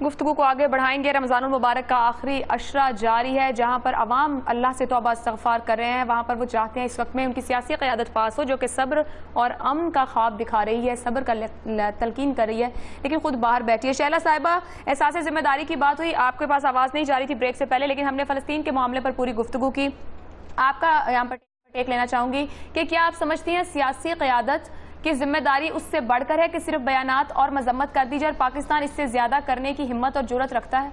گفتگو کو آگے بڑھائیں گے۔ رمضان المبارک کا آخری عشرہ جاری ہے، جہاں پر عوام اللہ سے توبہ استغفار کر رہے ہیں، وہاں پر وہ چاہتے ہیں اس وقت میں ان کی سیاسی قیادت پاس ہو جو کہ صبر اور امن کا خواب دکھا رہی ہے، صبر کا تلقین کر رہی ہے، لیکن خود باہر بیٹھی ہے۔ شہلا صاحبہ، احساس ذمہ داری کی بات ہوئی، آپ کے پاس آواز نہیں جا رہی تھی بریک سے پہلے، لیکن ہم نے فلسطین کے معاملے پر پوری گفتگو کی۔ آپ کا یہاں پر ٹیک لینا چاہوں گی کہ کیا آپ سمجھتی ہیں سیاسی قیادت کی ذمہ داری اس سے بڑھ کر ہے کہ صرف بیانات اور مذمت کر دی جائے، اور پاکستان اس سے زیادہ کرنے کی ہمت اور جرأت رکھتا ہے؟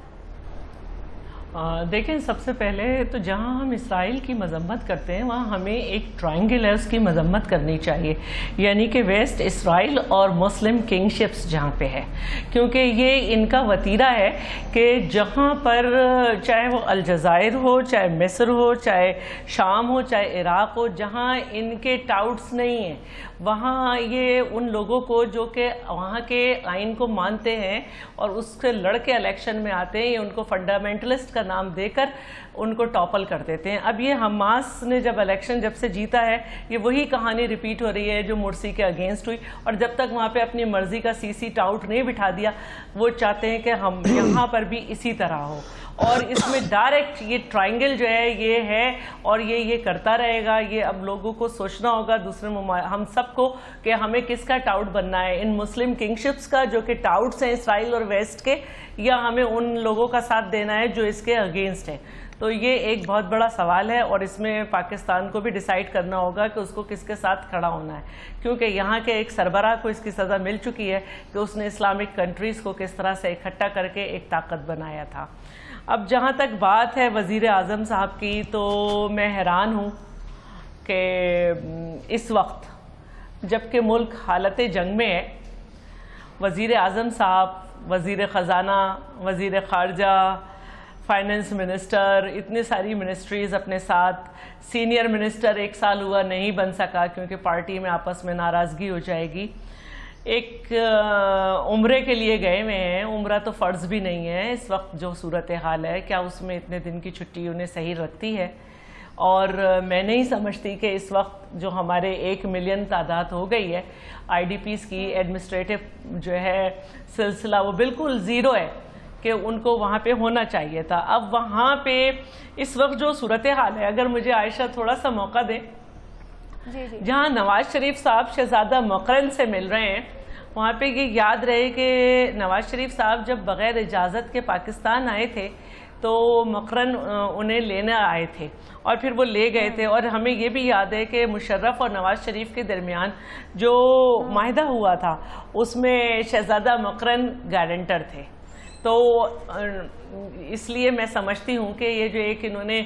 دیکھیں، سب سے پہلے تو جہاں ہم اسرائیل کی مذمت کرتے ہیں وہاں ہمیں ایک ٹرائنگل ہے اس کی مذمت کرنی چاہیے، یعنی کہ ویسٹ اسرائیل اور مسلم کنگ شپس جہاں پہ ہے، کیونکہ یہ ان کا وتیرہ ہے کہ جہاں پر چاہے وہ الجزائر ہو، چاہے مصر ہو، چاہے شام ہو، چاہے عراق ہو، جہاں ان کے ٹاؤٹس نہیں ہیں وہاں یہ ان لوگوں کو جو کہ وہاں کے آئین کو مانتے ہیں اور اس سے لڑ کے الیکشن میں آتے ہیں، یہ ان کو فنڈامنٹلسٹ کا نام دے کر ان کو ٹاپل کر دیتے ہیں۔ اب یہ حماس نے جب الیکشن جب سے جیتا ہے، یہ وہی کہانی ریپیٹ ہو رہی ہے جو مرسی کے اگینسٹ ہوئی، اور جب تک وہاں پہ اپنی مرضی کا سی ٹاؤٹ نہیں بٹھا دیا، وہ چاہتے ہیں کہ ہم یہاں پر بھی اسی طرح ہو، اور اس میں ڈائریکٹ یہ ٹرائنگل جو ہے یہ ہے، اور یہ کرتا رہے گا۔ یہ اب لوگوں کو سوچنا ہوگا، دوسرے ہم سب کو، کہ ہمیں کس کا ٹاؤٹ بننا ہے، ان مسلم کنگشپس کا جو کہ ٹاؤٹس ہیں اسرائیل اور ویسٹ کے، یا ہمیں ان لوگوں کا ساتھ دینا ہے جو اس کے اگینسٹ ہیں۔ تو یہ ایک بہت بڑا سوال ہے، اور اس میں پاکستان کو بھی ڈیسائیڈ کرنا ہوگا کہ اس کو کس کے ساتھ کھڑا ہونا ہے، کیونکہ یہاں کے ایک سربراہ کو اس کی سزا مل چکی ہے کہ اس نے اسلامک کنٹریز کو کس طرح سے اکٹھا کر کے ایک طاقت بنایا تھا۔ اب جہاں تک بات ہے وزیر اعظم صاحب کی، تو میں حیران ہوں کہ اس وقت جب کہ ملک حالت جنگ میں ہے، وزیر اعظم صاحب، وزیر خزانہ، وزیر خارجہ، فائننس منسٹر، اتنے ساری منسٹریز اپنے ساتھ، سینئر منسٹر 1 سال ہوا نہیں بن سکا کیونکہ پارٹی میں آپس میں ناراضگی ہو جائے گی، ایک عمرے کے لیے گئے ہوئے ہیں۔ عمرہ تو فرض بھی نہیں ہے اس وقت جو صورتحال ہے، کیا اس میں اتنے دن کی چھٹی انہیں صحیح رکھتی ہے؟ اور میں نہیں سمجھتی کہ اس وقت جو ہمارے 1 ملین تعداد ہو گئی ہے آئی ڈی پیز کی، ایڈمنسٹریٹو جو ہے سلسلہ وہ بالکل زیرو ہے کہ ان کو وہاں پہ ہونا چاہیے تھا۔ اب وہاں پہ اس وقت جو صورتحال ہے، اگر مجھے عائشہ تھوڑا سا موقع دیں، جہاں نواز شریف صاحب شہزادہ مقرن سے مل رہے ہیں، وہاں پہ یہ یاد رہے کہ نواز شریف صاحب جب بغیر اجازت کے پاکستان آئے تھے تو مقرن انہیں لینے آئے تھے اور پھر وہ لے گئے تھے، اور ہمیں یہ بھی یاد ہے کہ مشرف اور نواز شریف کے درمیان جو معاہدہ ہوا تھا اس میں شہزادہ مقرن گارنٹر تھے۔ تو اس لیے میں سمجھتی ہوں کہ یہ جو ایک انہوں نے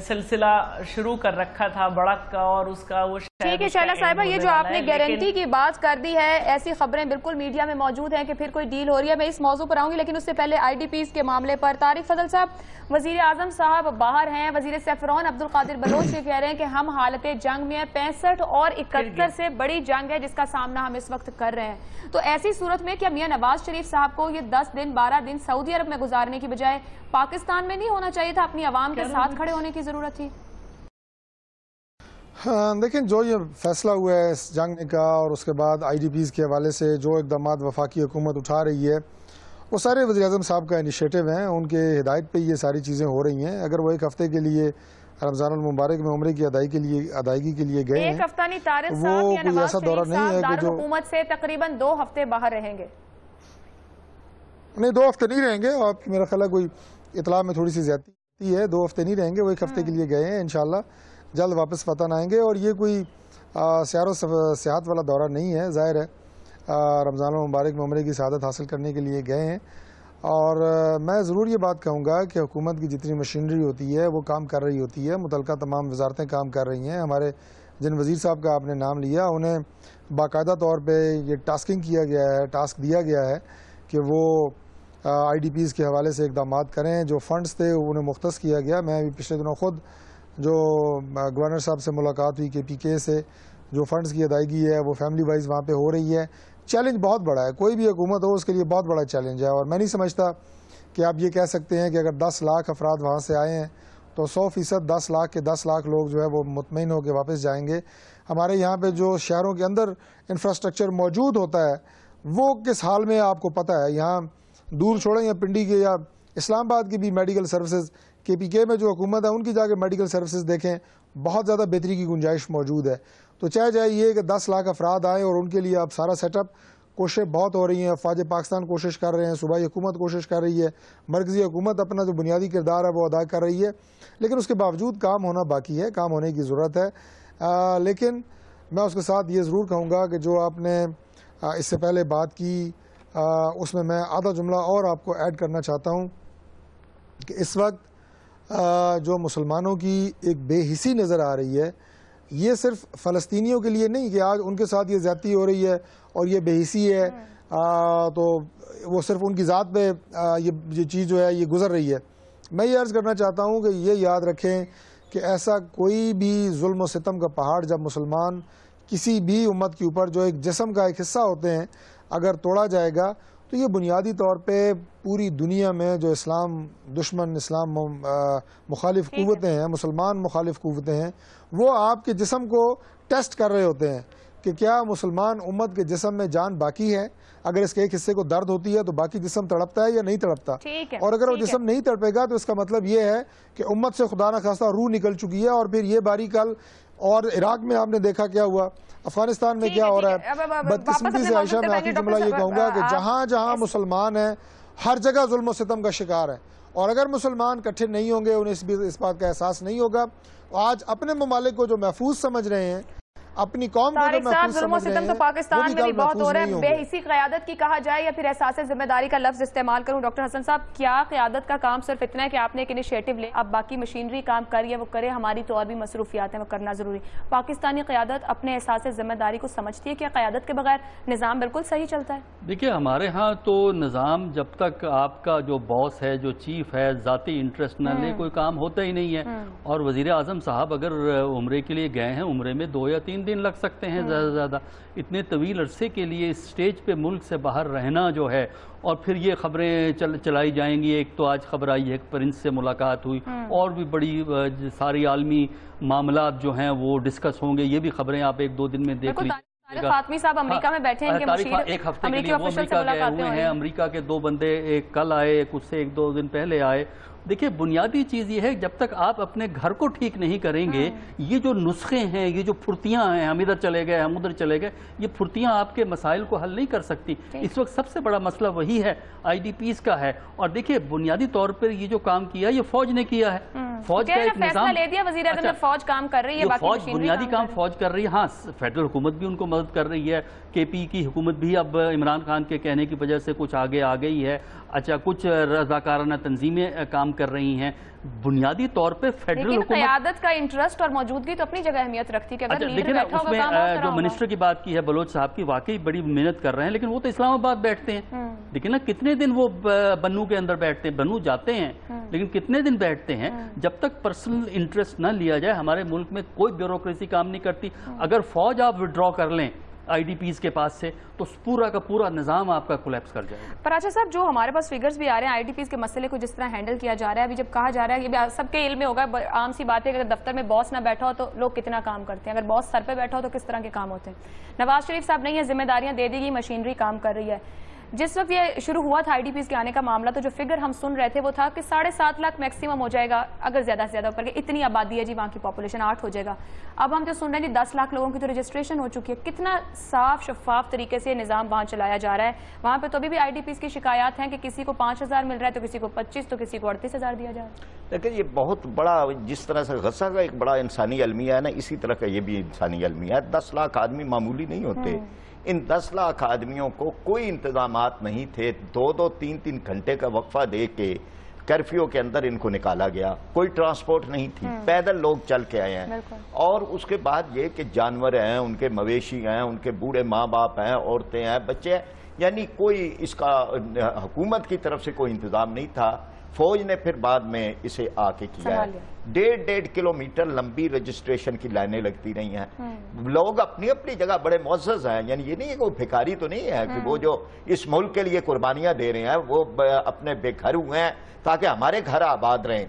سلسلہ شروع کر رکھا تھا بڑا کا، اور اس کا وہ ٹھیک ہے شہلا صاحبہ، یہ جو آپ نے گارنٹی کی بات کر دی ہے، ایسی خبریں بالکل میڈیا میں موجود ہیں کہ پھر کوئی ڈیل ہو رہی ہے، میں اس موضوع پر آؤں گی، لیکن اس سے پہلے آئی ڈی پیز کے معاملے پر طارق فضل صاحب، وزیر اعظم صاحب باہر ہیں، وزیر سیفران عبدالقادر بلوچ یہ کہہ رہے ہیں کہ ہم حالت جنگ میں ہیں، 65 اور 71 سے بڑی جنگ ہے جس کا سامنا ہم اس وقت کر رہے ہیں۔ تو ایسی صورت میں کیا میاں نواز شریف صاحب کو یہ 10 دن 12 دن سعودی عرب میں گزارنے کی بجائے پاکستان میں نہیں ہونا چاہیے تھا، اپنی عوام کے ساتھ کھڑے ہونے کی ضرورت تھی؟ دیکھیں، جو یہ فیصلہ ہوا ہے اس جنگ کا، اور اس کے بعد آئی ڈی پیز کے حوالے سے جو اقدامات وفاقی حکومت اٹھا رہی ہے، وہ سارے وزیر اعظم صاحب کا انیشیٹو ہیں، ان کے ہدایت پہ یہ ساری چیزیں ہو رہی ہیں۔ اگر وہ 1 ہفتے کے لیے رمضان المبارک میں عمرے کی ادائیگی کے لیے گئے ہیں، 1 ہفتہ نہیں طارق صاحب، وہ کوئی ایسا دورہ نہیں ہے کہ جو حکومت سے تقریباً 2 ہفتے باہر رہیں گے۔ نہیں، 2 ہفتے نہیں رہیں گے، آپ کی میرا خیال ہے کوئی اطلاع میں تھوڑی سی زیادتی ہے، 2 ہفتے نہیں رہیں گے، وہ 1 ہفتے کے لیے گئے ہیں، انشاءاللہ جلد واپس وطن آئیں گے۔ اور یہ کوئی سیار و سیاحت والا دورہ نہیں ہے، ظاہر ہے رمضان المبارک میں عمرے کی سعادت حاصل کرنے کے لیے گئے ہیں۔ اور میں ضرور یہ بات کہوں گا کہ حکومت کی جتنی مشینری ہوتی ہے وہ کام کر رہی ہوتی ہے، متعلقہ تمام وزارتیں کام کر رہی ہیں۔ ہمارے جن وزیر صاحب کا آپ نے نام لیا، انہیں باقاعدہ طور پہ یہ ٹاسک دیا گیا ہے کہ وہ آئی ڈی پیز کے حوالے سے اقدامات کریں۔ جو فنڈز تھے انہیں مختص کیا گیا۔ میں ابھی پچھلے دنوں خود جو گورنر صاحب سے ملاقات ہوئی کہ پی کے سے جو فنڈز کی ادائیگی ہے وہ فیملی وائز وہاں پہ ہو رہی ہے۔ چیلنج بہت بڑا ہے، کوئی بھی حکومت ہو اس کے لیے بہت بڑا چیلنج ہے، اور میں نہیں سمجھتا کہ آپ یہ کہہ سکتے ہیں کہ اگر 10 لاکھ افراد وہاں سے آئے ہیں تو 100% 10 لاکھ کے 10 لاکھ لوگ جو ہے وہ مطمئن ہو کے واپس جائیں گے۔ ہمارے یہاں پہ جو شہروں کے اندر انفراسٹرکچر موجود ہوتا ہے وہ کس حال میں آپ کو پتہ ہے۔ یہاں دور چھوڑیں یا پنڈی کے یا اسلام آباد کی بھی میڈیکل سروسز KPK میں جو حکومت ہے ان کی جا کے میڈیکل سروسز دیکھیں, بہت زیادہ بہتری کی گنجائش موجود ہے. تو چاہے جائے یہ کہ 10 لاکھ افراد آئیں اور ان کے لیے اب سارا سیٹ اپ, کوششیں بہت ہو رہی ہیں. افواج پاکستان کوشش کر رہے ہیں, صوبائی حکومت کوشش کر رہی ہے, مرکزی حکومت اپنا جو بنیادی کردار ہے وہ ادا کر رہی ہے, لیکن اس کے باوجود کام ہونا باقی ہے, کام ہونے کی ضرورت ہے. لیکن میں اس کے ساتھ یہ ضرور کہوں گا کہ جو آپ نے اس سے پہلے بات کی اس میں آدھا جملہ اور آپ کو ایڈ کرنا چاہتا ہوں کہ اس وقت جو مسلمانوں کی ایک بے حسی نظر آ رہی ہے, یہ صرف فلسطینیوں کے لیے نہیں کہ آج ان کے ساتھ یہ زیادتی ہو رہی ہے اور یہ بے حسی ہے تو وہ صرف ان کی ذات پہ یہ چیز جو ہے یہ گزر رہی ہے. میں یہ عرض کرنا چاہتا ہوں کہ یہ یاد رکھیں کہ ایسا کوئی بھی ظلم و ستم کا پہاڑ جب مسلمان کسی بھی امت کے اوپر جو ایک جسم کا ایک حصہ ہوتے ہیں اگر توڑا جائے گا تو یہ بنیادی طور پہ پوری دنیا میں جو اسلام دشمن, اسلام مخالف قوتیں ہیں, مسلمان مخالف قوتیں ہیں, وہ آپ کے جسم کو ٹیسٹ کر رہے ہوتے ہیں کہ کیا مسلمان امت کے جسم میں جان باقی ہے. اگر اس کے ایک حصے کو درد ہوتی ہے تو باقی جسم تڑپتا ہے یا نہیں تڑپتا, اور اگر وہ جسم نہیں تڑپے گا تو اس کا مطلب یہ ہے کہ امت سے خدا نخواستہ روح نکل چکی ہے. اور پھر یہ باری کل اور عراق میں آپ نے دیکھا کیا ہوا, افغانستان میں کیا ہو رہا ہے. بدقسمتی سے عائشہ میں آخری جملہ یہ کہوں گا کہ جہاں جہاں مسلمان ہیں ہر جگہ ظلم و ستم کا شکار ہے, اور اگر مسلمان اکٹھے نہیں ہوں گے, انہیں اس بات کا احساس نہیں ہوگا. آج اپنے ممالک کو جو محفوظ سمجھ رہے ہیں, اپنی قوم کو جو محفوظ سمجھ رہے ہیں, تو پاکستان میں بھی بہت ہو رہا ہے. بے حسی قیادت کی کہا جائے یا پھر احساس ذمہ داری کا لفظ استعمال کروں. ڈاکٹر حسن صاحب, کیا قیادت کا کام صرف اتنا ہے کہ آپ نے ایک انیشیٹو لے, اب باقی مشینری کام کریے وہ کرے, ہماری تو اور بھی مصروفیات ہیں وہ کرنا ضروری. پاکستانی قیادت اپنے احساس ذمہ داری کو سمجھتی ہے کہ قیادت کے بغیر نظام بالکل صحیح چلتا ہے؟ دیکھیے ہمارے ہاں تو نظام جب تک آپ کا جو باس ہے, جو چیف ہے, ذاتی انٹرسٹ نہ لے کوئی کام ہوتا ہی نہیں ہے. اور وزیر اعظم صاحب اگر عمرے کے لیے گئے ہیں, عمرے میں 2 یا 3 دن لگ سکتے ہیں زیادہ سے زیادہ. اتنے طویل عرصے کے لیے اس سٹیج پہ ملک سے باہر رہنا جو ہے, اور پھر یہ خبریں چلائی جائیں گی. ایک تو آج خبر آئی ہے کہ پرنس سے ملاقات ہوئی, اور بھی بڑی ساری عالمی معاملات جو ہیں وہ ڈسکس ہوں گے. یہ بھی خبریں آپ 1-2 دن میں دیکھ لیجیے. فاطمی صاحب امریکہ میں بیٹھے ہیں, ایک ہفتے کے لیے وہ امریکہ گئے ہوئے ہیں. امریکہ کے 2 بندے, ایک کل آئے, ایک اس سے 1-2 دن پہلے آئے. دیکھیں بنیادی چیز یہ ہے جب تک آپ اپنے گھر کو ٹھیک نہیں کریں گے, یہ جو نسخے ہیں, یہ جو پھرتیاں ہیں, ہم ادھر چلے گئے, ہم ادھر چلے گئے, یہ پھرتیاں آپ کے مسائل کو حل نہیں کر سکتی. اس وقت سب سے بڑا مسئلہ وہی ہے, IDPs کا ہے. اور دیکھیں بنیادی طور پر یہ جو کام کیا یہ فوج نے کیا ہے. فوج کا ایک نظام لے دیا وزیر اعظم, فوج کام کر رہی ہے, فوج بنیادی کام فوج کر رہی ہے. ہاں فیڈرل حکومت بھی ان کو مدد کر رہی ہے, KP کی حکومت بھی اب عمران خان کے کہنے کی وجہ سے کچھ آگے آ گئی ہے. اچھا کچھ رضاکارانہ تنظیمیں کام کر رہی ہیں. بنیادی طور پہ فیڈرل حکومت, قیادت کا انٹرسٹ اور موجودگی تو اپنی جگہ اہمیت رکھتی ہے. لیکن اس میں جو منسٹر کی بات کی ہے بلوچ صاحب کی, واقعی بڑی محنت کر رہے ہیں, لیکن وہ تو اسلام آباد بیٹھتے ہیں. لیکن کتنے دن وہ بنو کے اندر بیٹھتے ہیں, بنو جاتے ہیں لیکن کتنے دن بیٹھتے ہیں. جب تک پرسنل انٹرسٹ نہ لیا جائے ہمارے ملک میں کوئی بیوروکریسی کام نہیں کرتی. اگر فوج آپ وڈرا کر لیں IDPs کے پاس سے تو پورا کا پورا نظام آپ کا کولیپس کر جائے گا. پر اچھا صاحب, جو ہمارے پاس فگرز بھی آ رہے ہیں IDPs کے مسئلے کو جس طرح ہینڈل کیا جا رہا ہے, ابھی جب کہا جا رہا ہے, یہ سب کے علم میں ہوگا, عام سی بات ہے کہ اگر دفتر میں باس نہ بیٹھا ہو تو لوگ کتنا کام کرتے ہیں, اگر باس سر پہ بیٹھا ہو تو کس طرح کے کام ہوتے ہیں. نواز شریف صاحب نہیں ہے, ذمہ داریاں دے دی گئی, مشینری کام کر رہی ہے. جس وقت یہ شروع ہوا تھا IDPs کے آنے کا معاملہ, تو جو فگر ہم سن رہے تھے وہ تھا کہ 7.5 لاکھ میکسیمم ہو جائے گا, اگر زیادہ سے زیادہ اوپر کے, اتنی آبادی ہے جی, وہاں کی پاپولیشن 8 ہو جائے گا. اب ہم جو سن رہے ہیں جی 10 لاکھ لوگوں کی تو رجسٹریشن ہو چکی ہے. کتنا صاف شفاف طریقے سے نظام وہاں چلایا جا رہا ہے. وہاں پہ تو ابھی بھی IDPs کی شکایات ہیں کہ کسی کو 5,000 مل رہا ہے تو کسی کو 25, تو کسی کو 38,000 دیا جا رہا ہے. لیکن یہ بہت بڑا, جس طرح سے غزہ کا ایک بڑا انسانی المیہ ہے نا, اسی طرح کا یہ بھی انسانی المیہ ہے. 10 لاکھ آدمی معمولی نہیں ہوتے. ان 10 لاکھ آدمیوں کو کوئی انتظامات نہیں تھے. 2-2, 3-3 گھنٹے کا وقفہ دے کے کرفیو کے اندر ان کو نکالا گیا. کوئی ٹرانسپورٹ نہیں تھی, پیدل لوگ چل کے آئے ہیں. اور اس کے بعد یہ کہ جانور ہیں, ان کے مویشی ہیں, ان کے بوڑھے ماں باپ ہیں, عورتیں ہیں, بچے ہیں, یعنی کوئی اس کا حکومت کی طرف سے کوئی انتظام نہیں تھا. فوج نے پھر بعد میں اسے آ کے کیا ہے. 1.5 کلومیٹر لمبی رجسٹریشن کی لائنیں لگتی رہی ہیں. لوگ اپنی اپنی جگہ بڑے معزز ہیں, یعنی یہ نہیں ہے کوئی بھکاری تو نہیں ہے کہ وہ جو اس ملک کے لیے قربانیاں دے رہے ہیں وہ اپنے بے گھر ہوئے ہیں تاکہ ہمارے گھر آباد رہیں.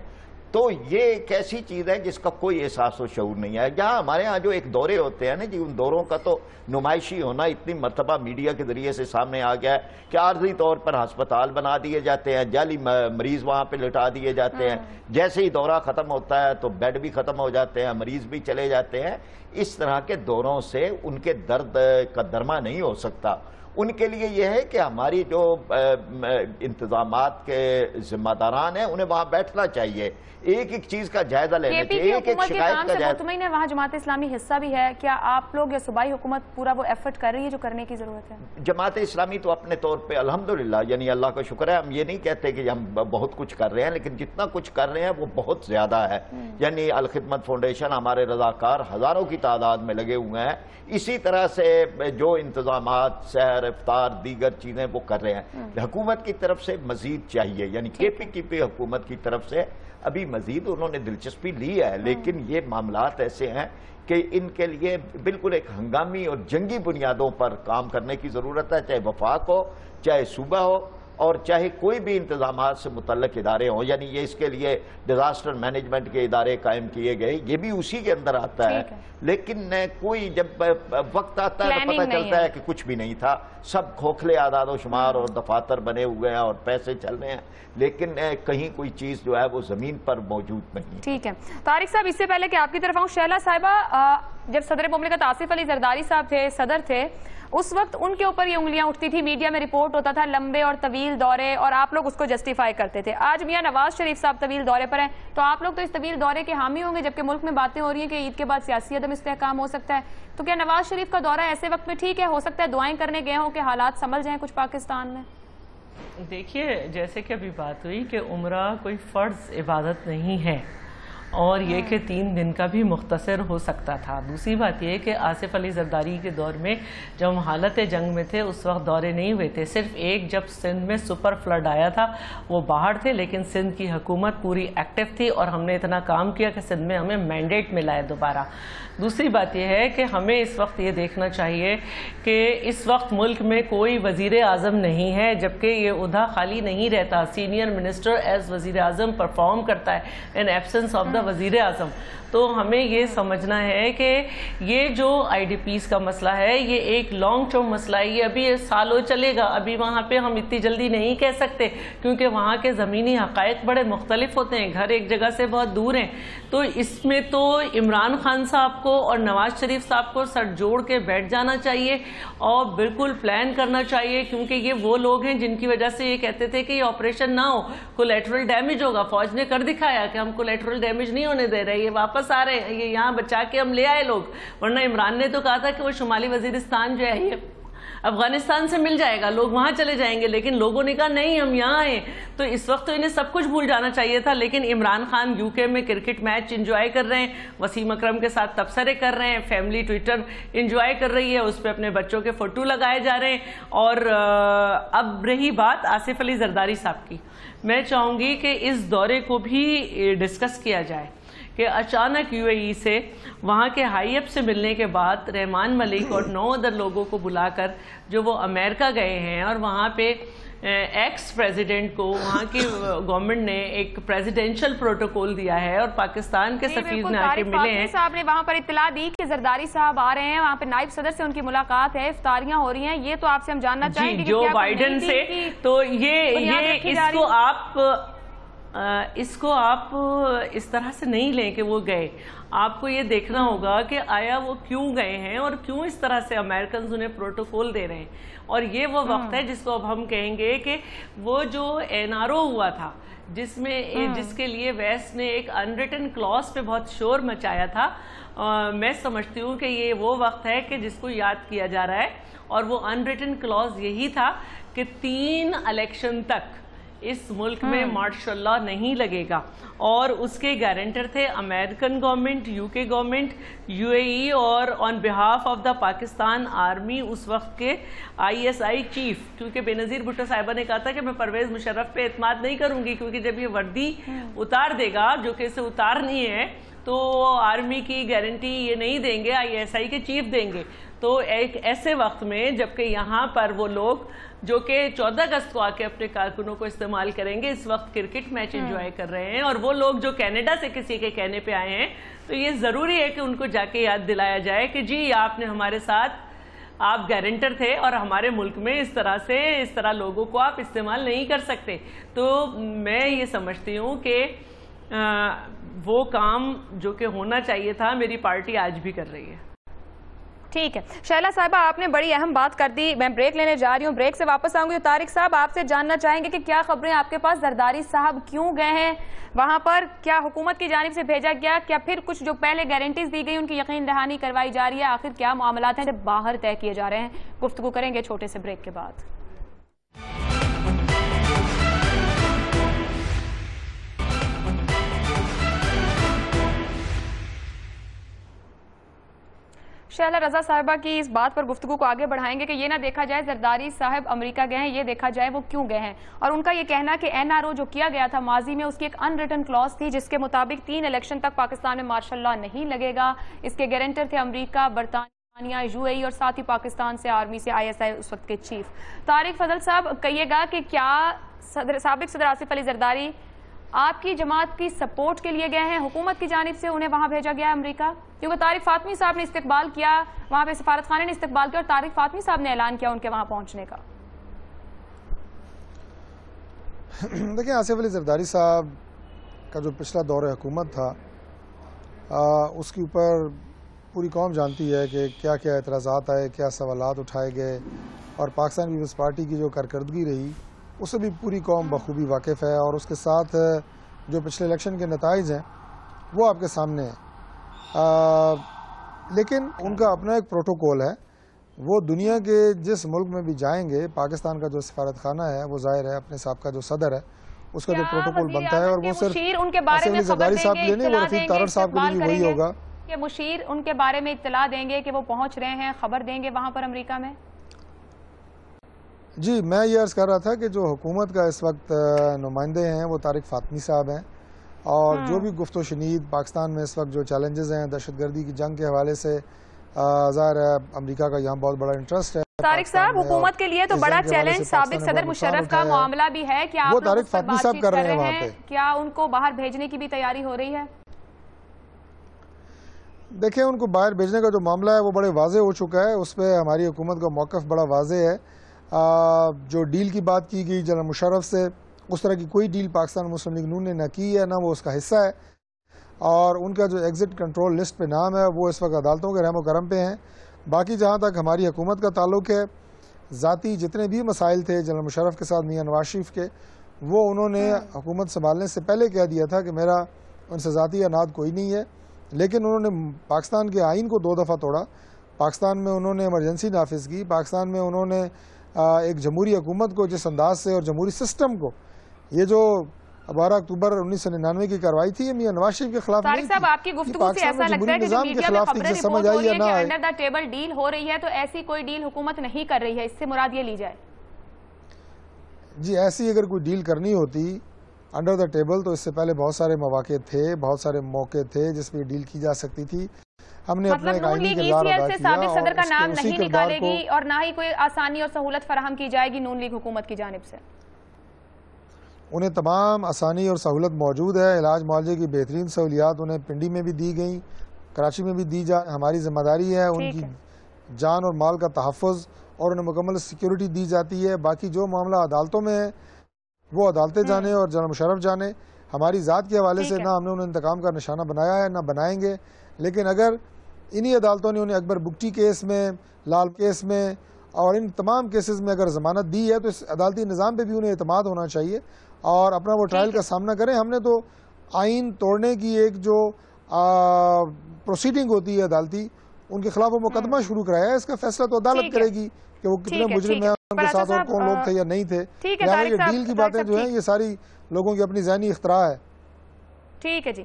تو یہ ایک ایسی چیز ہے جس کا کوئی احساس و شعور نہیں ہے. جہاں ہمارے ہاں جو ایک دورے ہوتے ہیں نا جی، ان دوروں کا تو نمائشی ہونا اتنی مرتبہ میڈیا کے ذریعے سے سامنے آ گیا ہے کہ عارضی طور پر ہسپتال بنا دیے جاتے ہیں، جعلی مریض وہاں پہ لٹا دیے جاتے ہیں، جیسے ہی دورہ ختم ہوتا ہے تو بیڈ بھی ختم ہو جاتے ہیں، مریض بھی چلے جاتے ہیں. اس طرح کے دوروں سے ان کے درد کا درما نہیں ہو سکتا. ان کے لیے یہ ہے کہ ہماری جو انتظامات کے ذمہ داران ہیں انہیں وہاں بیٹھنا چاہیے، ایک ایک چیز کا جائزہ لینا چاہیے، ایک ایک شکایت کا جائزہ. مطمئن ہے وہاں جماعت اسلامی حصہ بھی ہے، کیا آپ لوگ یا صوبائی حکومت پورا وہ ایفرٹ کر رہی ہے جو کرنے کی ضرورت ہے؟ جماعت اسلامی تو اپنے طور پہ الحمدللہ، یعنی اللہ کا شکر ہے، ہم یہ نہیں کہتے کہ ہم بہت کچھ کر رہے ہیں، لیکن جتنا کچھ کر رہے ہیں وہ بہت زیادہ ہے. یعنی الخدمت فاؤنڈیشن، ہمارے رضاکار ہزاروں کی تعداد میں لگے ہوئے ہیں. اسی طرح سے جو انتظامات، سحر، افطار، دیگر چیزیں وہ کر رہے ہیں. حکومت کی طرف سے مزید چاہیے، یعنی KPKP حکومت کی طرف سے ابھی مزید انہوں نے دلچسپی لی ہے، لیکن یہ معاملات ایسے ہیں کہ ان کے لیے بالکل ایک ہنگامی اور جنگی بنیادوں پر کام کرنے کی ضرورت ہے، چاہے وفاق ہو، چاہے صوبہ ہو، اور چاہے کوئی بھی انتظامات سے متعلق ادارے ہوں. یعنی یہ اس کے لیے ڈیزاسٹر مینجمنٹ کے ادارے قائم کیے گئے، یہ بھی اسی کے اندر آتا ہے. لیکن کوئی جب وقت آتا ہے تو پتہ چلتا ہے کہ کچھ بھی نہیں تھا، سب کھوکھلے اعداد و شمار اور دفاتر بنے ہوئے ہیں اور پیسے چل رہے ہیں، لیکن کہیں کوئی چیز جو ہے وہ زمین پر موجود نہیں. ٹھیک ہے طارق صاحب، اس سے پہلے کہ آپ کی طرف آؤں، شہلا صاحبہ، جب صدر مملکت آصف علی زرداری صاحب تھے، صدر تھے، اس وقت ان کے اوپر یہ انگلیاں اٹھتی تھی، میڈیا میں رپورٹ ہوتا تھا لمبے اور طویل دورے، اور آپ لوگ اس کو جسٹیفائی کرتے تھے. آج میاں نواز شریف صاحب طویل دورے پر ہیں، تو آپ لوگ تو اس طویل دورے کے حامی ہوں گے، جبکہ ملک میں باتیں ہو رہی ہیں کہ عید کے بعد سیاسی عدم استحکام ہو سکتا ہے. تو کیا نواز شریف کا دورہ ایسے وقت میں ٹھیک ہے؟ ہو سکتا ہے دعائیں کرنے گئے ہوں کہ حالات سنبھل جائیں کچھ پاکستان میں. دیکھیے، جیسے کہ ابھی بات ہوئی کہ عمرہ کوئی فرض عبادت نہیں ہے، اور یہ کہ 3 دن کا بھی مختصر ہو سکتا تھا. دوسری بات یہ کہ آصف علی زرداری کے دور میں جب ہم حالت جنگ میں تھے اس وقت دورے نہیں ہوئے تھے. صرف ایک جب سندھ میں سپر فلڈ آیا تھا وہ باہر تھے، لیکن سندھ کی حکومت پوری ایکٹیو تھی اور ہم نے اتنا کام کیا کہ سندھ میں ہمیں مینڈیٹ ملا ہے دوبارہ. دوسری بات یہ ہے کہ ہمیں اس وقت یہ دیکھنا چاہیے کہ اس وقت ملک میں کوئی وزیر اعظم نہیں ہے، جبکہ یہ عہدہ خالی نہیں رہتا. سینئر منسٹر ایز وزیر اعظم پرفارم کرتا ہے ان ایبسنس آف دا وزیر اعظم. تو ہمیں یہ سمجھنا ہے کہ یہ جو IDPs کا مسئلہ ہے یہ ایک لانگ ٹرم مسئلہ ہے، یہ ابھی سالوں چلے گا. ابھی وہاں پہ ہم اتنی جلدی نہیں کہہ سکتے کیونکہ وہاں کے زمینی حقائق بڑے مختلف ہوتے ہیں، گھر ایک جگہ سے بہت دور ہیں. تو اس میں تو عمران خان صاحب کو اور نواز شریف صاحب کو سر جوڑ کے بیٹھ جانا چاہیے اور بالکل پلان کرنا چاہیے، کیونکہ یہ وہ لوگ ہیں جن کی وجہ سے یہ کہتے تھے کہ یہ آپریشن نہ ہو، کولیٹرل ڈیمیج ہوگا. فوج نے کر دکھایا کہ ہم کولیٹرل ڈیمیج نہیں ہونے دے رہے، یہ واپس آ رہے ہیں، یہ یہاں بچا کے ہم لے آئے لوگ. ورنہ عمران نے تو کہا تھا کہ وہ شمالی وزیرستان جو ہے یہ افغانستان سے مل جائے گا، لوگ وہاں چلے جائیں گے، لیکن لوگوں نے کہا نہیں ہم یہاں ہیں. تو اس وقت تو انہیں سب کچھ بھول جانا چاہیے تھا. لیکن عمران خان UK میں کرکٹ میچ انجوائے کر رہے ہیں، وسیم اکرم کے ساتھ تبصرے کر رہے ہیں، فیملی ٹویٹر انجوائے کر رہی ہے، اس پہ اپنے بچوں کے فوٹو لگائے جا رہے ہیں. اور اب رہی بات آصف علی زرداری صاحب کی، میں چاہوں گی کہ اس دورے کو بھی ڈسکس کیا جائے کہ اچانک UAE سے وہاں کے ہائی اپ سے ملنے کے بعد رحمان ملک اور 9 ادر لوگوں کو بلا کر جو وہ امریکہ گئے ہیں اور وہاں پہ ایکس پریزیڈنٹ کو وہاں کی گورنمنٹ نے ایک پریزیڈینشل پروٹوکول دیا ہے اور پاکستان کے سفیر نے آ کے ملے ہیں. صاحب نے وہاں پر اطلاع دی کہ زرداری صاحب آ رہے ہیں، وہاں پہ نائب صدر سے ان کی ملاقات ہے، افطاریاں ہو رہی ہیں. یہ تو آپ سے ہم جاننا چاہیں گے جو بائیڈن سے، تو یہ اس کو آپ اس طرح سے نہیں لیں کہ وہ گئے. آپ کو یہ دیکھنا ہوگا کہ آیا وہ کیوں گئے ہیں اور کیوں اس طرح سے امریکنز انہیں پروٹوکول دے رہے ہیں. اور یہ وہ وقت ہے جس کو اب ہم کہیں گے کہ وہ جو NRO ہوا تھا جس کے لیے ویسٹ نے ایک انریٹن کلاس پہ بہت شور مچایا تھا، میں سمجھتی ہوں کہ یہ وہ وقت ہے کہ جس کو یاد کیا جا رہا ہے. اور وہ انریٹن کلاس یہی تھا کہ 3 الیکشن تک اس ملک میں مارشل لا نہیں لگے گا، اور اس کے گارنٹر تھے American government, UK government, UAE اور on behalf of the Pakistan army اس وقت کے ISI چیف. کیونکہ بے نظیر بھٹو صاحبہ نے کہا تھا کہ میں پرویز مشرف پہ اعتماد نہیں کروں گی، کیونکہ جب یہ وردی اتار دے گا جو کہ اسے اتارنی ہے تو آرمی کی گارنٹی یہ نہیں دیں گے، ISI کے چیف دیں گے. تو ایک ایسے وقت میں جبکہ یہاں پر وہ لوگ جو کہ 14 اگست کو آ کے اپنے کارکنوں کو استعمال کریں گے، اس وقت کرکٹ میچ انجوائے کر رہے ہیں، اور وہ لوگ جو کینیڈا سے کسی کے کہنے پہ آئے ہیں، تو یہ ضروری ہے کہ ان کو جا کے یاد دلایا جائے کہ جی آپ نے ہمارے ساتھ، آپ گارنٹر تھے، اور ہمارے ملک میں اس طرح لوگوں کو آپ استعمال نہیں کر سکتے۔ تو میں یہ سمجھتی ہوں کہ وہ کام جو کہ ہونا چاہیے تھا میری پارٹی آج بھی کر رہی ہے۔ ٹھیک ہے شائلہ صاحبہ، آپ نے بڑی اہم بات کر دی، میں بریک لینے جا رہی ہوں، بریک سے واپس آؤں گی۔ تو طارق صاحب آپ سے جاننا چاہیں گے کہ کیا خبریں آپ کے پاس، زرداری صاحب کیوں گئے ہیں وہاں پر؟ کیا حکومت کی جانب سے بھیجا گیا؟ کیا پھر کچھ جو پہلے گارنٹیز دی گئی ان کی یقین دہانی کروائی جا رہی ہے؟ آخر کیا معاملات ہیں جب باہر طے کیے جا رہے ہیں؟ گفتگو کریں گے چھوٹے سے بریک کے بعد۔ شائلہ رضا صاحبہ کی اس بات پر گفتگو کو آگے بڑھائیں گے کہ یہ نہ دیکھا جائے زرداری صاحب امریکہ گئے ہیں، یہ دیکھا جائے وہ کیوں گئے ہیں، اور ان کا یہ کہنا کہ این آر او جو کیا گیا تھا ماضی میں، اس کی ایک ان ریٹن کلوز تھی جس کے مطابق 3 الیکشن تک پاکستان میں مارشل لا نہیں لگے گا۔ اس کے گارنٹر تھے امریکہ، برطانیہ، یو اے ای، اور ساتھ ہی پاکستان سے آرمی سے آئی ایس آئی اس وقت کے چیف۔ طارق فضل صاحب کہیے گا کہ کیا سابق صدر آصف علی زرداری آپ کی جماعت کی سپورٹ کے لیے گئے ہیں؟ حکومت کی جانب سے انہیں وہاں بھیجا گیا ہے امریکہ؟ کیونکہ طارق فاطمی صاحب نے استقبال کیا، وہاں پہ سفارت خانے نے استقبال کیا، اور طارق فاطمی صاحب نے اعلان کیا ان کے وہاں پہنچنے کا۔ دیکھیں آصف علی زرداری صاحب کا جو پچھلا دور حکومت تھا، اس کے اوپر پوری قوم جانتی ہے کہ کیا کیا اعتراضات آئے، کیا سوالات اٹھائے گئے، اور پاکستان پیپلز پارٹی کی جو کارکردگی رہی اس سے بھی پوری قوم بخوبی واقف ہے، اور اس کے ساتھ جو پچھلے الیکشن کے نتائج ہیں وہ آپ کے سامنے ہیں۔ لیکن ان کا اپنا ایک پروٹوکول ہے، وہ دنیا کے جس ملک میں بھی جائیں گے، پاکستان کا جو سفارت خانہ ہے وہ ظاہر ہے اپنے سابقہ جو صدر ہے اس کا جو پروٹوکول بنتا ہے، اور وہ صرف آصف علی زرداری صاحب کے لیے نہیں، وہ رفیق تارڑ صاحب کے لیے بھی وہی ہوگا کہ مشیر ان کے بارے میں اطلاع دیں گے کہ وہ پہنچ رہے ہیں، خبر دیں گے وہاں پر امریکہ میں؟ جی میں یہ عرض کر رہا تھا کہ جو حکومت کا اس وقت نمائندے ہیں وہ طارق فاطمی صاحب ہیں، اور جو بھی گفت و شنید پاکستان میں اس وقت جو چیلنجز ہیں دہشت گردی کی جنگ کے حوالے سے، ظاہر ہے امریکہ کا یہاں بہت بڑا انٹرسٹ ہے۔ طارق صاحب حکومت کے لیے تو بڑا چیلنج سابق صدر مشرف کا معاملہ بھی ہے، کیا آپ طارق فاطمی صاحب کر رہے ہیں وہاں پہ؟ کیا ان کو باہر بھیجنے کی بھی تیاری ہو رہی ہے؟ دیکھیں ان کو باہر بھیجنے کا جو معاملہ ہے وہ بڑے واضح ہو چکا ہے، اس پہ ہماری حکومت کا موقف بڑا واضح ہے۔ جو ڈیل کی بات کی گئی جنرل مشرف سے، اس طرح کی کوئی ڈیل پاکستان مسلم لیگ نون نے نہ کی ہے، نہ وہ اس کا حصہ ہے، اور ان کا جو ایگزٹ کنٹرول لسٹ پہ نام ہے وہ اس وقت عدالتوں کے رحم و کرم پہ ہیں۔ باقی جہاں تک ہماری حکومت کا تعلق ہے، ذاتی جتنے بھی مسائل تھے جنرل مشرف کے ساتھ میاں نواز شریف کے، وہ انہوں نے حکومت سنبھالنے سے پہلے کہہ دیا تھا کہ میرا ان سے ذاتی اناد کوئی نہیں ہے، لیکن انہوں نے پاکستان کے آئین کو 2 دفعہ توڑا، پاکستان میں انہوں نے ایمرجنسی نافذ کی، پاکستان میں انہوں نے ایک جمہوری حکومت کو جس انداز سے اور جمہوری سسٹم کو، یہ جو 12 اکتوبر 1999 کی کارروائی تھی یہ میاں نواز شریف کے خلاف نہیں تھی۔ طارق صاحب آپ کی گفتگو سے ایسا لگتا ہے کہ جو میڈیا میں خبریں رپورٹ ہو رہی ہے کہ انڈر دا ٹیبل ڈیل ہو رہی ہے، تو ایسی کوئی ڈیل حکومت نہیں کر رہی ہے، اس سے مراد یہ لی جائے؟ جی ایسی اگر کوئی ڈیل کرنی ہوتی انڈر دا ٹیبل تو اس سے پہلے بہت سارے مواقع تھے، بہت سارے موقع تھے جس پہ ڈیل کی جا سکتی تھی۔ ہم نے اپنے ایک آئینی کردار ادا کیا، سابق صدر کا نام اور اسی نہیں کردار نکالے کو گی اور نہ ہی کوئی آسانی اور سہولت فراہم کی جائے گی نون لیگ حکومت کی جانب سے؟ انہیں تمام آسانی اور سہولت موجود ہے، علاج معالجے کی بہترین سہولیات انہیں پنڈی میں بھی دی گئیں، کراچی میں بھی دی جائے، ہماری ذمہ داری ہے ان کی جان اور مال کا تحفظ اور انہیں مکمل سیکیورٹی دی جاتی ہے۔ باقی جو معاملہ عدالتوں میں ہے وہ عدالتیں جانے اور جنرل مشرف جانے، ہماری ذات کے حوالے سے نہ ہم نے انہیں انتقام کا نشانہ بنایا ہے نہ بنائیں گے، لیکن اگر انہی عدالتوں نے انہیں اکبر بگٹی کیس میں، لال کیس میں اور ان تمام کیسز میں اگر ضمانت دی ہے تو اس عدالتی نظام پہ بھی انہیں اعتماد ہونا چاہیے اور اپنا وہ ٹرائل کا سامنا کریں۔ ہم نے تو آئین توڑنے کی ایک جو پروسیڈنگ ہوتی ہے عدالتی، ان کے خلاف وہ مقدمہ شروع کرایا ہے، اس کا فیصلہ تو عدالت کرے گی کہ وہ کتنے مجرم ہیں، ان کے ساتھ اور کون لوگ تھے یا نہیں تھے۔ یعنی یہ ڈیل کی باتیں جو ہیں یہ ساری لوگوں کی اپنی ذہنی اختراع ہے۔ ٹھیک ہے جی،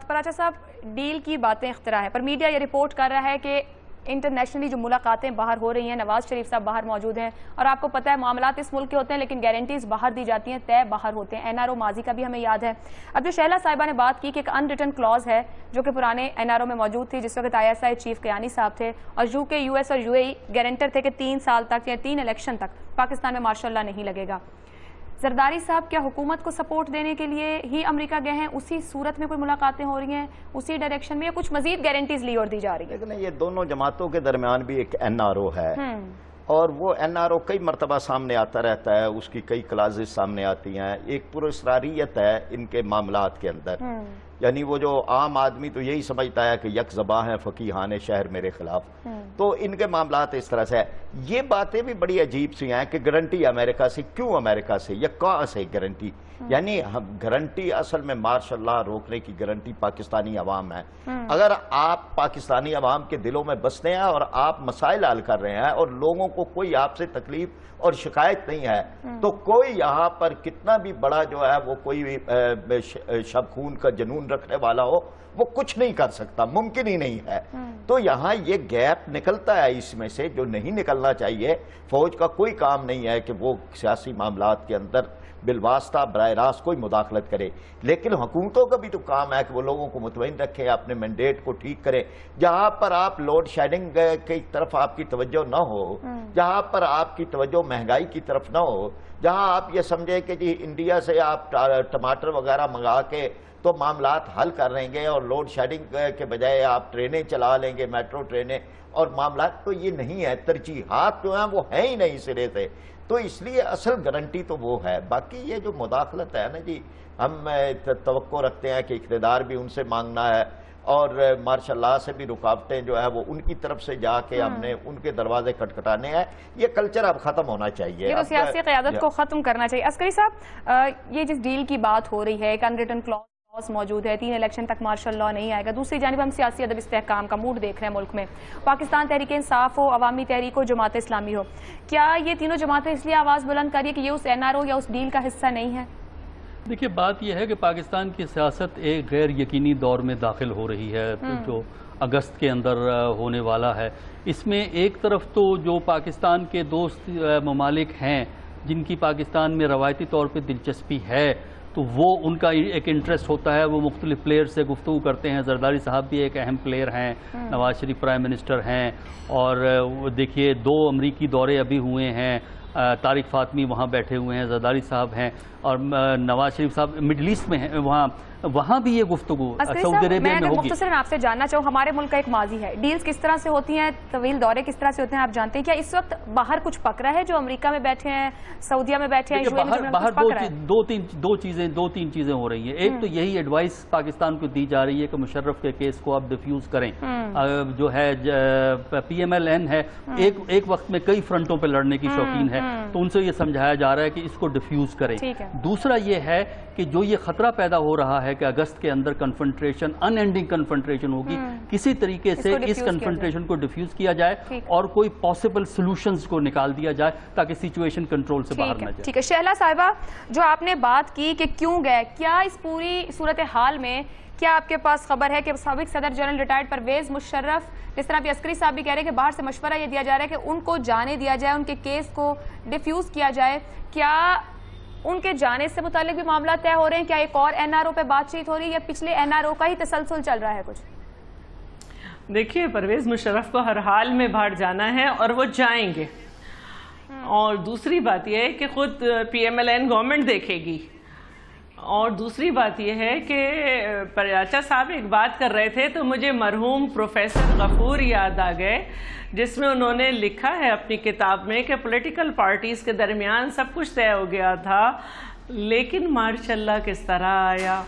پراچا صاحب ڈیل کی باتیں اختراع ہے، پر میڈیا یہ رپورٹ کر رہا ہے کہ انٹرنیشنلی جو ملاقاتیں باہر ہو رہی ہیں، نواز شریف صاحب باہر موجود ہیں اور آپ کو پتہ ہے معاملات اس ملک کے ہوتے ہیں لیکن گارنٹیز باہر دی جاتی ہیں، طے باہر ہوتے ہیں. NRO ماضی کا بھی ہمیں یاد ہے. اب جو شہلا صاحبہ نے بات کی کہ ایک ان ریٹن کلوز ہے جو کہ پرانے NRO میں موجود تھی جس وقت ISI چیف قیانی صاحب تھے اور UK US اور UAE گارنٹر تھے کہ 3 سال تک یا 3 الیکشن تک پاکستان میں ماشاء اللہ نہیں لگے گا. زرداری صاحب کیا حکومت کو سپورٹ دینے کے لیے ہی امریکہ گئے ہیں؟ اسی صورت میں کوئی ملاقاتیں ہو رہی ہیں اسی ڈائریکشن میں، یا کچھ مزید گارنٹیز لی اور دی جا رہی ہے؟ لیکن یہ دونوں جماعتوں کے درمیان بھی ایک NRO ہے اور وہ NRO کئی مرتبہ سامنے آتا رہتا ہے، اس کی کئی کلازز سامنے آتی ہیں. ایک پراسراریت ہے ان کے معاملات کے اندر، یعنی وہ جو عام آدمی تو یہی سمجھتا ہے کہ یک زباں ہیں فقیہان شہر میرے خلاف، تو ان کے معاملات اس طرح سے ہے. یہ باتیں بھی بڑی عجیب سی ہیں کہ گارنٹی امریکہ سے، کیوں امریکہ سے یا کہاں سے گارنٹی؟ یعنی گارنٹی اصل میں مارشل لا روکنے کی گارنٹی پاکستانی عوام ہے. اگر آپ پاکستانی عوام کے دلوں میں بستے ہیں اور آپ مسائل حل کر رہے ہیں اور لوگوں کو کوئی آپ سے تکلیف اور شکایت نہیں ہے، تو کوئی یہاں پر کتنا بھی بڑا جو ہے وہ کوئی شب خون کا جنون رکھنے والا ہو وہ کچھ نہیں کر سکتا، ممکن ہی نہیں ہے. تو یہاں یہ گیپ نکلتا ہے اس میں سے جو نہیں نکلنا چاہیے. فوج کا کوئی کام نہیں ہے کہ وہ سیاسی معاملات کے اندر بالواسطہ براہ راست کوئی مداخلت کرے، لیکن حکومتوں کا بھی تو کام ہے کہ وہ لوگوں کو مطمئن رکھیں، اپنے مینڈیٹ کو ٹھیک کریں. جہاں پر آپ لوڈ شیڈنگ کی طرف آپ کی توجہ نہ ہو، جہاں پر آپ کی توجہ مہنگائی کی طرف نہ ہو، جہاں آپ یہ سمجھیں کہ جی انڈیا سے آپ ٹماٹر وغیرہ منگا کے تو معاملات حل کر لیں گے اور لوڈ شیڈنگ کے بجائے آپ ٹرینیں چلا لیں گے، میٹرو ٹرینیں، اور معاملات تو یہ نہیں ہے. ترجیحات جو ہیں وہ ہیں ہی نہیں سرے سے. تو اس لیے اصل گارنٹی تو وہ ہے. باقی یہ جو مداخلت ہے نا جی، ہم توقع رکھتے ہیں کہ اقتدار بھی ان سے مانگنا ہے اور مارشاء اللہ سے بھی رکاوٹیں جو ہے وہ ان کی طرف سے جا کے ہم نے ان کے دروازے کھٹکھٹانے ہیں. یہ کلچر اب ختم ہونا چاہیے، یہ تو سیاسی قیادت کو ختم کرنا چاہیے. عسکری صاحب، یہ جس ڈیل کی بات ہو رہی ہے، ایک ان ریٹن کلوز موجود ہے، 3 الیکشن تک مارشل لا نہیں آئے گا. دوسری جانب ہم سیاسی عدم استحکام کا موڈ دیکھ رہے ہیں ملک میں. پاکستان تحریک انصاف ہو، عوامی تحریک ہو، جماعت اسلامی ہو، کیا یہ تینوں جماعتیں اس لیے آواز بلند کر رہی ہے کہ یہ اس NRO یا اس ڈیل کا حصہ نہیں ہے؟ دیکھیے بات یہ ہے کہ پاکستان کی سیاست ایک غیر یقینی دور میں داخل ہو رہی ہے جو اگست کے اندر ہونے والا ہے. اس میں ایک طرف تو جو پاکستان کے دوست ممالک ہیں جن کی پاکستان میں روایتی طور پہ دلچسپی ہے، تو وہ ان کا ایک انٹرسٹ ہوتا ہے، وہ مختلف پلیئر سے گفتگو کرتے ہیں. زرداری صاحب بھی ایک اہم پلیئر ہیں، نواز شریف پرائم منسٹر ہیں، اور دیکھیے 2 امریکی دورے ابھی ہوئے ہیں. طارق فاطمی وہاں بیٹھے ہوئے ہیں، زرداری صاحب ہیں، اور نواز شریف صاحب مڈل ایسٹ میں ہیں، وہاں بھی یہ گفتگو سعودی عربیہ میں ہوگی. مختصراً آپ سے جاننا چاہوں، ہمارے ملک کا ایک ماضی ہے، ڈیلز کس طرح سے ہوتی ہیں، طویل دورے کس طرح سے ہوتے ہیں، آپ جانتے ہیں کیا اس وقت باہر کچھ پک رہا ہے جو امریکہ میں بیٹھے ہیں، سعودیہ میں بیٹھے ہیں، باہر دو تین چیزیں ہو رہی ہیں. ایک تو یہی ایڈوائس پاکستان کو دی جا رہی ہے کہ مشرف کے کیس کو آپ ڈیفیوز کریں. جو ہے PMLN ہے ایک وقت میں کئی فرنٹوں پہ لڑنے کی شوقین ہے، تو ان سے یہ سمجھایا جا رہا ہے کہ اس کو ڈیفیوز کریں. دوسرا یہ ہے کہ جو یہ خطرہ پیدا ہو رہا ہے کہ اگست کے اندر کنفرنٹریشن، ان اینڈنگ کنفرنٹریشن ہوگی، کسی طریقے سے اس کنفرنٹریشن کو ڈیفیوز کیا جائے اور کوئی پاسبل سلوشنز کو نکال دیا جائے تاکہ سچویشن کنٹرول سے باہر نہ جائے. ٹھیک ہے. شہلا صاحبہ، جو آپ نے بات کی کہ کیوں گئے، کیا اس پوری صورتحال میں کیا آپ کے پاس خبر ہے کہ سابق صدر جنرل ریٹائرڈ پرویز مشرف، جس طرح بھی عسکری صاحب بھی کہہ رہے ہیں کہ باہر سے مشورہ یہ دیا جا رہا ہے کہ ان کو جانے دیا جائے، ان کے کیس کو ڈیفیوز کیا جائے، کیا ان کے جانے سے متعلق بھی معاملات طے ہو رہے ہیں؟ کیا ایک اور NRO پہ بات چیت ہو رہی ہے یا پچھلے NRO کا ہی تسلسل چل رہا ہے کچھ؟ دیکھیے پرویز مشرف کو ہر حال میں باہر جانا ہے اور وہ جائیں گے. اور دوسری بات یہ ہے کہ خود PMLN گورنمنٹ دیکھے گی. اور دوسری بات یہ ہے کہ پریاچا صاحب ایک بات کر رہے تھے تو مجھے مرحوم پروفیسر غفور یاد آ گئے، جس میں انہوں نے لکھا ہے اپنی کتاب میں کہ پولیٹیکل پارٹیز کے درمیان سب کچھ طے ہو گیا تھا لیکن ماشاء اللہ کس طرح آیا.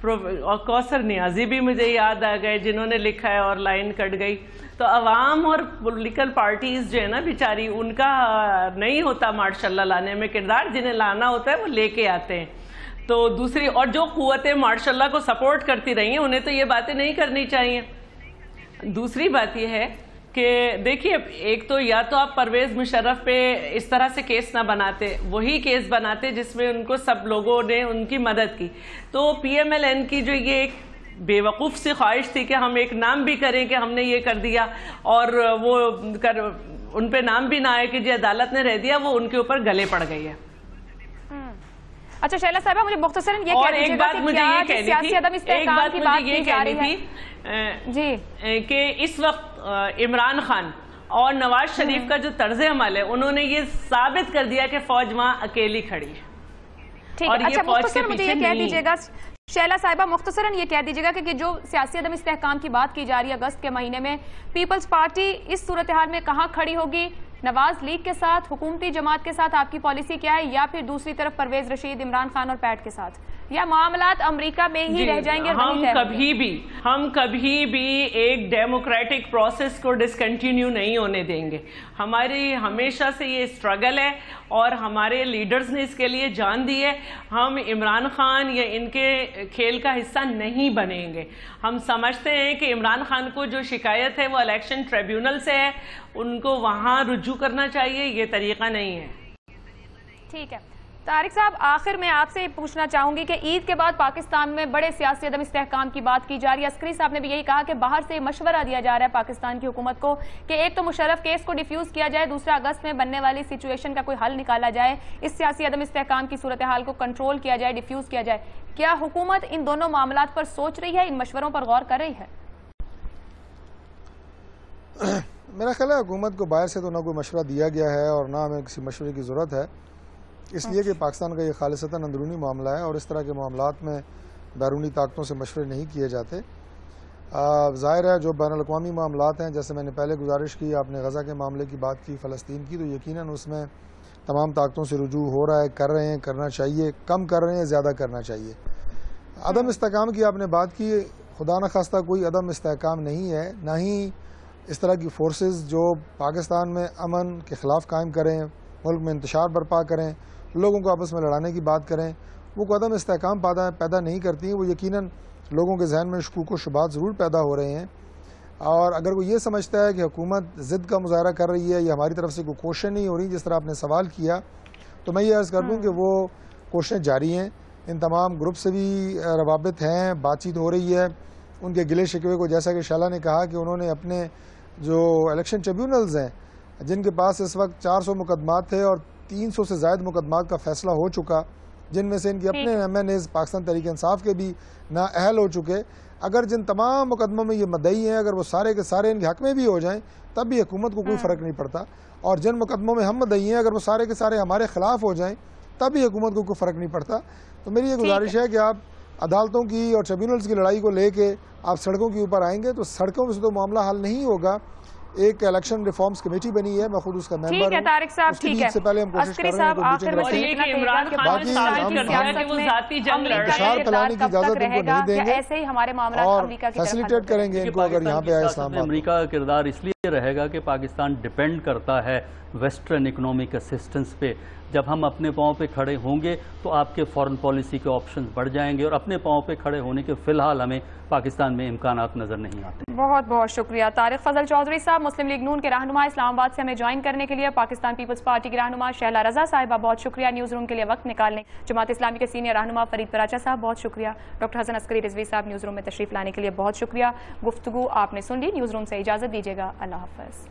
اور کوثر نیازی بھی مجھے یاد آ گئے جنہوں نے لکھا ہے اور لائن کٹ گئی. تو عوام اور پولیٹیکل پارٹیز جو ہے نا بیچاری، ان کا نہیں ہوتا ماشاء اللہ لانے میں کردار، جنہیں لانا ہوتا ہے وہ لے کے آتے ہیں. تو دوسری اور جو قوتیں ماشاء اللہ کو سپورٹ کرتی رہی ہیں انہیں تو یہ باتیں نہیں کرنی چاہیے. دوسری بات یہ ہے کہ دیکھیے ایک تو یا تو آپ پرویز مشرف پہ اس طرح سے کیس نہ بناتے، وہی کیس بناتے جس میں ان کو سب لوگوں نے ان کی مدد کی. تو PMLN کی جو یہ ایک بیوقوف سی خواہش تھی کہ ہم ایک نام بھی کریں کہ ہم نے یہ کر دیا اور وہ ان پہ نام بھی نہ آئے کہ جی عدالت نے رہ دیا، وہ ان کے اوپر گلے پڑ گئی ہے۔ اچھا شیلا صاحبہ، مجھے مختصراً یہ اور ایک بات مجھے یہ کہنی تھی جی کہ اس وقت عمران خان اور نواز شریف کا جو طرز عمل ہے، انہوں نے یہ ثابت کر دیا کہ فوج وہاں اکیلی کھڑی ہے۔ ٹھیک ہے، اچھا مختصراً مجھے یہ کہہ دیجیے گا شیلا صاحبہ، مختصراً یہ کہہ دیجیے گا کہ جو سیاسی عدم استحکام کی بات کی جا رہی ہے اگست کے مہینے میں، پیپلز پارٹی اس صورتحال میں کہاں کھڑی ہوگی؟ نواز لیگ کے ساتھ، حکومتی جماعت کے ساتھ آپ کی پالیسی کیا ہے، یا پھر دوسری طرف پرویز رشید، عمران خان اور پیٹ کے ساتھ، یا معاملات امریکہ میں ہی رہ جائیں گے؟ ہم کبھی بھی ایک ڈیموکریٹک پروسیس کو ڈسکنٹینیو نہیں ہونے دیں گے۔ ہماری ہمیشہ سے یہ اسٹرگل ہے اور ہمارے لیڈرز نے اس کے لیے جان دی ہے۔ ہم عمران خان یا ان کے کھیل کا حصہ نہیں بنیں گے۔ ہم سمجھتے ہیں کہ عمران خان کو جو شکایت ہے وہ الیکشن ٹریبیونل سے ہے، ان کو وہاں رجوع کرنا چاہیے، یہ طریقہ نہیں ہے۔ ٹھیک ہے طارق صاحب، آخر میں آپ سے پوچھنا چاہوں گی کہ عید کے بعد پاکستان میں بڑے سیاسی عدم استحکام کی بات کی جا رہی ہے۔ عسکری صاحب نے بھی یہی کہا کہ باہر سے مشورہ دیا جا رہا ہے پاکستان کی حکومت کو کہ ایک تو مشرف کیس کو ڈیفیوز کیا جائے، دوسرا اگست میں بننے والی سچویشن کا کوئی حل نکالا جائے، اس سیاسی عدم استحکام کی صورتحال کو کنٹرول کیا جائے، ڈیفیوز کیا جائے۔ کیا حکومت ان دونوں معاملات پر سوچ رہی ہے، ان مشوروں پر غور کر رہی ہے؟ میرا خیال ہے حکومت کو باہر سے تو نہ کوئی مشورہ دیا گیا ہے اور نہ ہمیں کسی مشورے کی ضرورت ہے، اس لیے کہ پاکستان کا یہ خالصتاً اندرونی معاملہ ہے اور اس طرح کے معاملات میں بیرونی طاقتوں سے مشورے نہیں کیے جاتے۔ ظاہر ہے جو بین الاقوامی معاملات ہیں، جیسے میں نے پہلے گزارش کی، آپ نے غزہ کے معاملے کی بات کی، فلسطین کی، تو یقیناً اس میں تمام طاقتوں سے رجوع ہو رہا ہے، کر رہے ہیں، کرنا چاہیے، کم کر رہے ہیں، زیادہ کرنا چاہیے۔ عدم استحکام کی آپ نے بات کی، خدا نخواستہ کوئی عدم استحکام نہیں ہے، نہ ہی اس طرح کی فورسز جو پاکستان میں امن کے خلاف قائم کریں، ملک میں انتشار برپا کریں، لوگوں کو آپس میں لڑانے کی بات کریں، وہ کوئی عدم استحکام پیدا نہیں کرتی ہیں۔ وہ یقیناً لوگوں کے ذہن میں شکوک و شبہات ضرور پیدا ہو رہے ہیں، اور اگر وہ یہ سمجھتا ہے کہ حکومت ضد کا مظاہرہ کر رہی ہے یا ہماری طرف سے کوئی کوششیں نہیں ہو رہی جس طرح آپ نے سوال کیا، تو میں یہ عرض کر دوں کہ وہ کوششیں جاری ہیں، ان تمام گروپ سے بھی روابط ہیں، بات چیت ہو رہی ہے، ان کے گلے شکوے کو، جیسا کہ شیلا نے کہا کہ انہوں نے اپنے جو الیکشن ٹریبیونلز ہیں جن کے پاس اس وقت 400 مقدمات تھے اور 300 سے زائد مقدمات کا فیصلہ ہو چکا، جن میں سے ان کے اپنے M N as Pakistan Tehreek Insaf کے بھی نااہل ہو چکے، اگر جن تمام مقدموں میں یہ مدعی ہیں اگر وہ سارے کے سارے ان کے حق میں بھی ہو جائیں تب بھی حکومت کو کوئی فرق نہیں پڑتا، اور جن مقدموں میں ہم مدعی ہیں اگر وہ سارے کے سارے ہمارے خلاف ہو جائیں تب بھی حکومت کو کوئی فرق نہیں پڑتا۔ تو میری یہ گزارش ہے کہ آپ عدالتوں کی اور ٹریبیونلز کی لڑائی کو لے کے آپ سڑکوں کے اوپر آئیں گے تو سڑکوں سے تو معاملہ حل نہیں ہوگا۔ ایک الیکشن ریفارمز کمیٹی بنی ہے، میں خود اس کا ممبر ہوں۔ ٹھیک ہے طارق صاحب، ٹھیک ہے، سے پہلے ہم کوشش کر رہے ہیں کہ آخر میں انتشار پھیلانے کی اجازت ان کو نہیں دیں گے ایسے ہی ہمارے معاملات اور امریکہ کی فیسیلیٹیٹ کریں گے ان کو اگر یہاں پہ آئے اسلام آباد۔ امریکہ کا کردار اس لیے رہے گا کہ پاکستان ڈیپینڈ کرتا ہے ویسٹرن اکنامک اسسٹنس پہ۔ جب ہم اپنے پاؤں پہ کھڑے ہوں گے تو آپ کے فورن پالیسی کے آپشنز بڑھ جائیں گے، اور اپنے پاؤں پہ کھڑے ہونے کے فی الحال ہمیں پاکستان میں امکانات نظر نہیں آتے۔ بہت بہت شکریہ طارق فضل چودھری صاحب، مسلم لیگ نون کے رہنما، اسلام آباد سے ہمیں جوائن کرنے کے لیے۔ پاکستان پیپلز پارٹی کی رہنما شیلا رضا صاحبہ، بہت شکریہ نیوز روم کے لیے وقت نکالنے۔ جماعت اسلامی کے سینئر رہنما فرید پراچا صاحب، بہت شکریہ۔ ڈاکٹر حسن عسکری رضوی صاحب نیوز روم میں تشریف لانے کے لیے بہت شکریہ۔ گفتگو آپ نے سن لی، نیوز روم سے اجازت دیجیے گا، اللہ حافظ۔